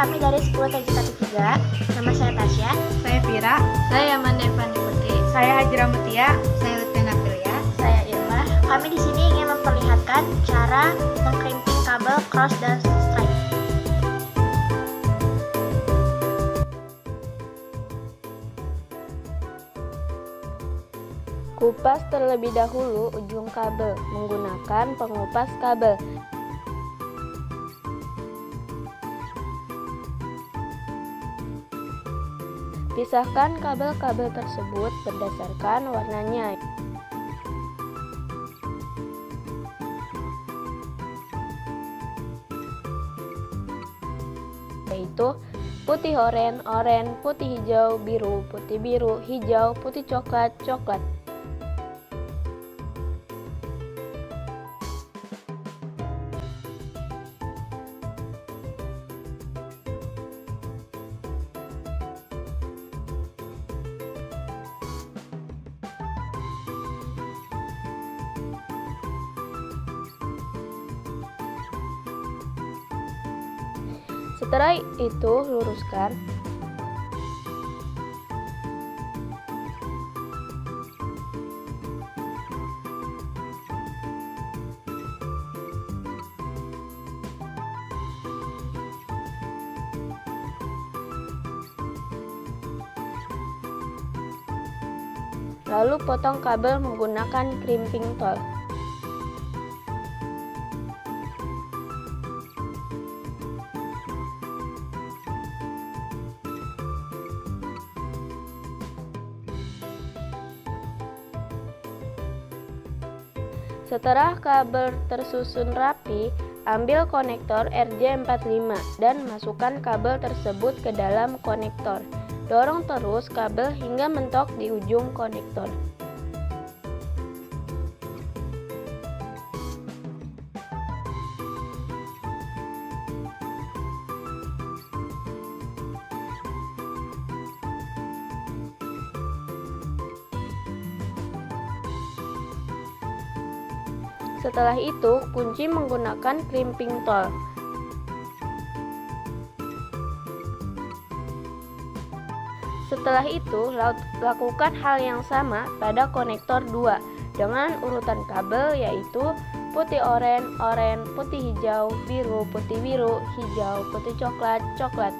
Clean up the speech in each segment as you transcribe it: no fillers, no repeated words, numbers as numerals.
kami dari 10 TJ 3. Nama saya Tasya. Saya Vira. Saya Mandevani Putri. Saya Hajra Mutia. Saya Lutfi Aprilia. Saya Irma. Kami di sini ingin memperlihatkan cara mengkrimping kabel cross dan stripe. Kupas terlebih dahulu ujung kabel menggunakan pengupas kabel. Pisahkan kabel-kabel tersebut berdasarkan warnanya, yaitu putih oranye, putih hijau, biru, hijau, putih coklat. Setelah itu luruskan. Lalu potong kabel menggunakan crimping tool. Setelah kabel tersusun rapi, ambil konektor RJ45 dan masukkan kabel tersebut ke dalam konektor. Dorong terus kabel hingga mentok di ujung konektor. Setelah itu, kunci menggunakan crimping tool. Setelah itu, lakukan hal yang sama pada konektor 2 dengan urutan kabel yaitu putih oranye, putih hijau, biru, hijau, putih coklat.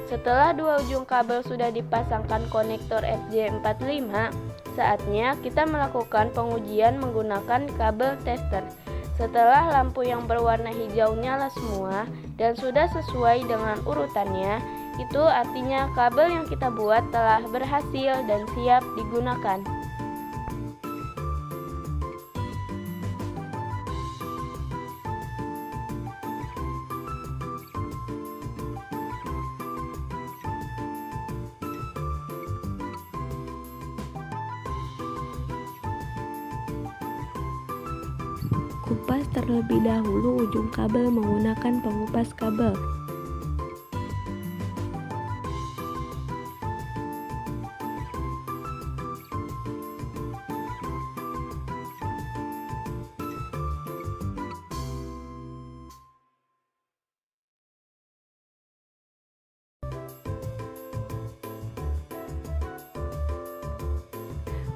Setelah dua ujung kabel sudah dipasangkan konektor RJ45, saatnya kita melakukan pengujian menggunakan kabel tester. Setelah lampu yang berwarna hijau nyala semua dan sudah sesuai dengan urutannya, itu artinya kabel yang kita buat telah berhasil dan siap digunakan. Kupas terlebih dahulu ujung kabel menggunakan pengupas kabel.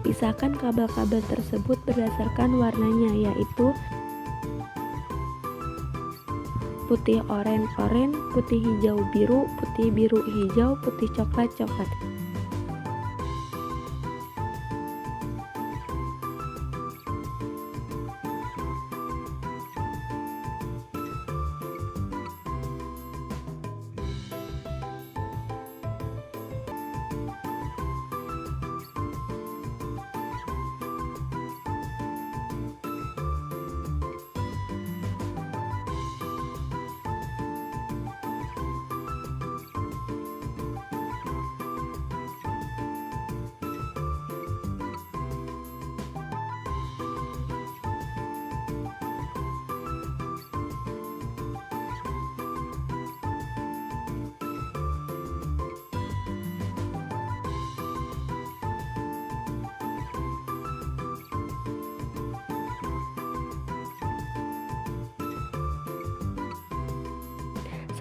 Pisahkan kabel-kabel tersebut berdasarkan warnanya, yaitu putih oranye, putih hijau biru, putih biru hijau, putih coklat.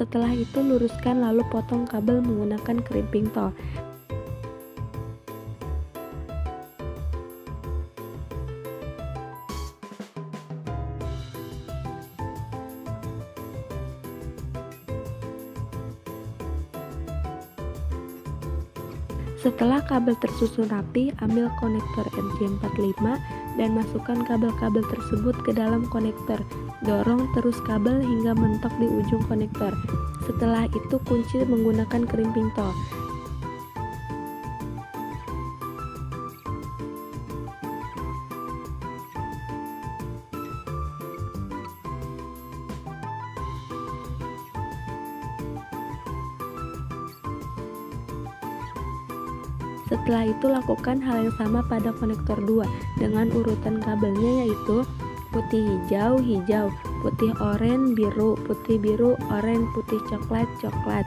Setelah itu luruskan lalu potong kabel menggunakan crimping tool. Setelah kabel tersusun rapi, ambil konektor RJ45 dan masukkan kabel-kabel tersebut ke dalam konektor. Dorong terus kabel hingga mentok di ujung konektor. Setelah itu kunci menggunakan crimping tool. Setelah itu lakukan hal yang sama pada konektor 2 dengan urutan kabelnya, yaitu putih hijau, hijau, putih oranye, biru, putih biru, oranye, putih coklat, coklat.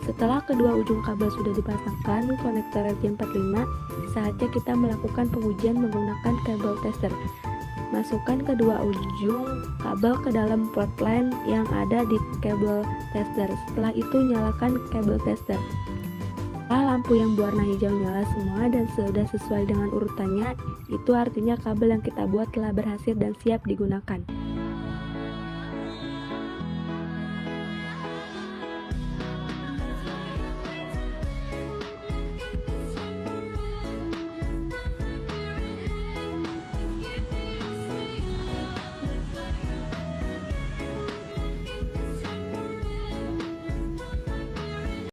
Setelah kedua ujung kabel sudah dipasangkan konektor RJ45, saatnya kita melakukan pengujian menggunakan kabel tester. Masukkan kedua ujung kabel ke dalam port line yang ada di kabel tester. Setelah itu nyalakan kabel tester. Setelah lampu yang berwarna hijau nyala semua dan sudah sesuai dengan urutannya, itu artinya kabel yang kita buat telah berhasil dan siap digunakan.